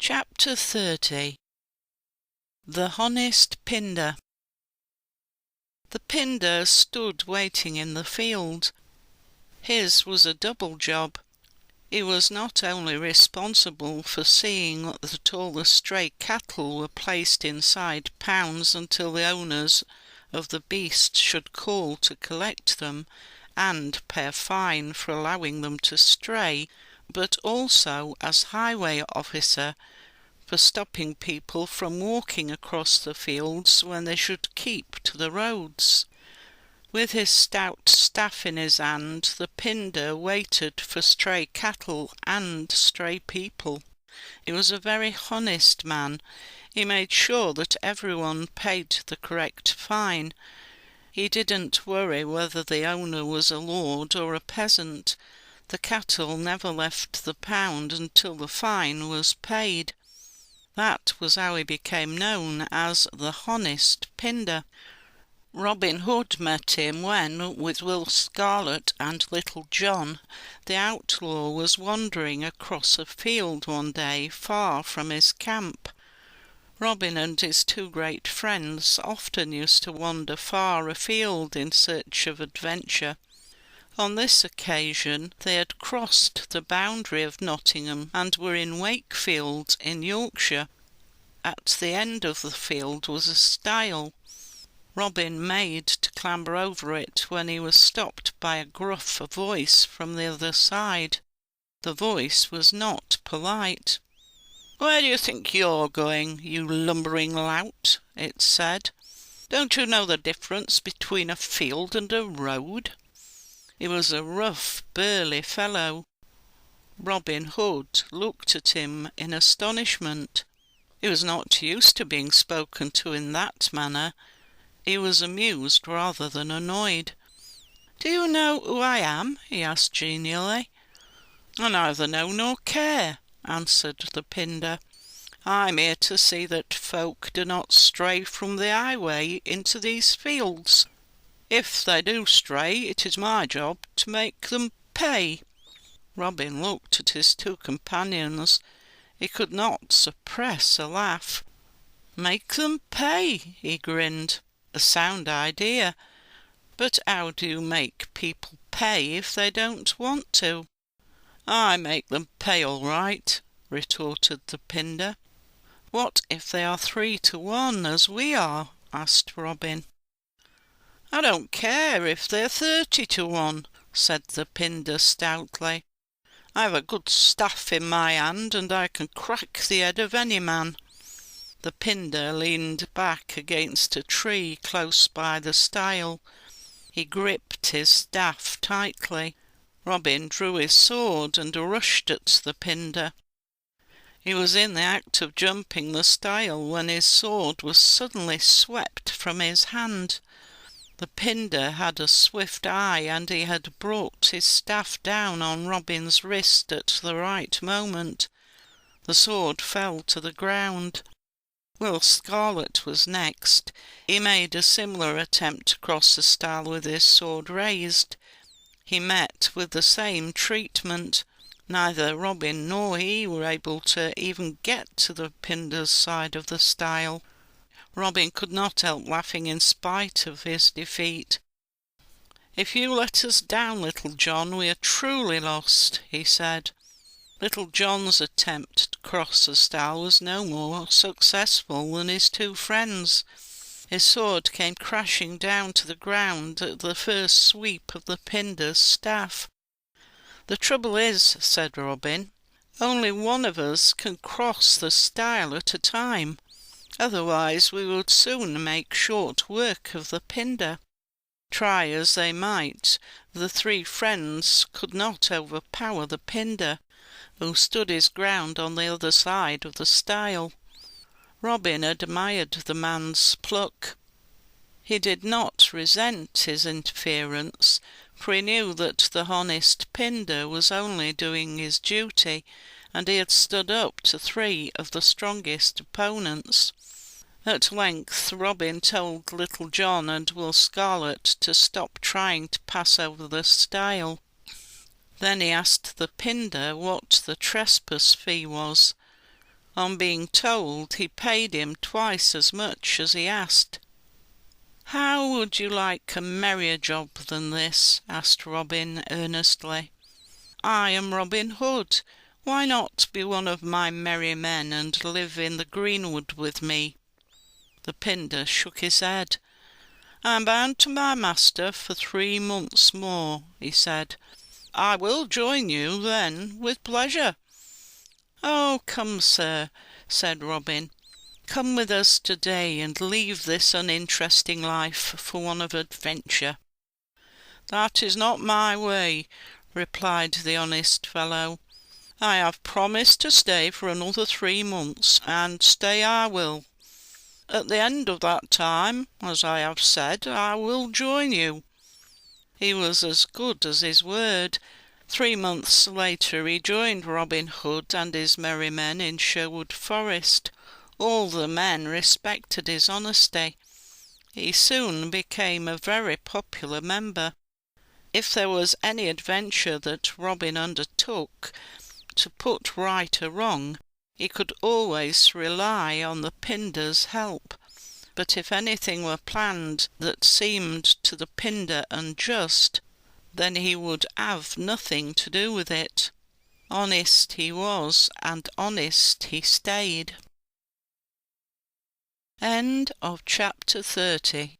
Chapter 30. The Honest Pinder. The Pinder stood waiting in the field. His was a double job. He was not only responsible for seeing that all the stray cattle were placed inside pounds until the owners of the beast should call to collect them and pay a fine for allowing them to stray, but also as highway officer for stopping people from walking across the fields when they should keep to the roads. With his stout staff in his hand, the Pinder waited for stray cattle and stray people. He was a very honest man. He made sure that everyone paid the correct fine. He didn't worry whether the owner was a lord or a peasant. The cattle never left the pound until the fine was paid. That was how he became known as the Honest Pinder. Robin Hood met him when, with Will Scarlet and Little John, the outlaw was wandering across a field one day far from his camp. Robin and his two great friends often used to wander far afield in search of adventure. On this occasion they had crossed the boundary of Nottingham and were in Wakefield in Yorkshire. At the end of the field was a stile. Robin made to clamber over it when he was stopped by a gruff voice from the other side. The voice was not polite. "Where do you think you're going, you lumbering lout?" it said. "Don't you know the difference between a field and a road?" He was a rough, burly fellow. Robin Hood looked at him in astonishment. He was not used to being spoken to in that manner. He was amused rather than annoyed. "Do you know who I am?" he asked genially. "I neither know nor care," answered the Pinder. "I'm here to see that folk do not stray from the highway into these fields. If they do stray, it is my job to make them pay." Robin looked at his two companions. He could not suppress a laugh. "Make them pay," he grinned. "A sound idea. But how do you make people pay if they don't want to?" "I make them pay all right," retorted the Pinder. "What if they are 3 to 1, as we are?" asked Robin. "I don't care if they're 30 to 1, said the Pinder stoutly. "I have a good staff in my hand, and I can crack the head of any man." The Pinder leaned back against a tree close by the stile. He gripped his staff tightly. Robin drew his sword and rushed at the Pinder. He was in the act of jumping the stile when his sword was suddenly swept from his hand. The Pinder had a swift eye, and he had brought his staff down on Robin's wrist at the right moment. The sword fell to the ground. Will Scarlet was next. He made a similar attempt to cross the stile with his sword raised. He met with the same treatment. Neither Robin nor he were able to even get to the Pinder's side of the stile. Robin could not help laughing in spite of his defeat. "If you let us down, Little John, we are truly lost," he said. Little John's attempt to cross the stile was no more successful than his two friends'. His sword came crashing down to the ground at the first sweep of the Pinder's staff. "The trouble is," said Robin, "only one of us can cross the stile at a time. Otherwise we would soon make short work of the Pinder." Try as they might, the 3 friends could not overpower the Pinder, who stood his ground on the other side of the stile. Robin admired the man's pluck. He did not resent his interference, for he knew that the honest Pinder was only doing his duty, and he had stood up to 3 of the strongest opponents. At length Robin told Little John and Will Scarlet to stop trying to pass over the stile. Then he asked the Pinder what the trespass fee was. On being told, he paid him twice as much as he asked. "How would you like a merrier job than this?" asked Robin earnestly. "I am Robin Hood. Why not be one of my merry men and live in the greenwood with me?" The Pinder shook his head. "I'm bound to my master for 3 months more," he said. "I will join you then with pleasure." "Oh, come, sir," said Robin. "Come with us today and leave this uninteresting life for one of adventure." "That is not my way," replied the honest fellow. "I have promised to stay for another 3 months, and stay I will. At the end of that time, as I have said, I will join you." He was as good as his word. 3 months later he joined Robin Hood and his merry men in Sherwood Forest. All the men respected his honesty. He soon became a very popular member. If there was any adventure that Robin undertook to put right a wrong, he could always rely on the Pinder's help. But if anything were planned that seemed to the Pinder unjust, then he would have nothing to do with it. Honest he was, and honest he stayed. End of chapter 30.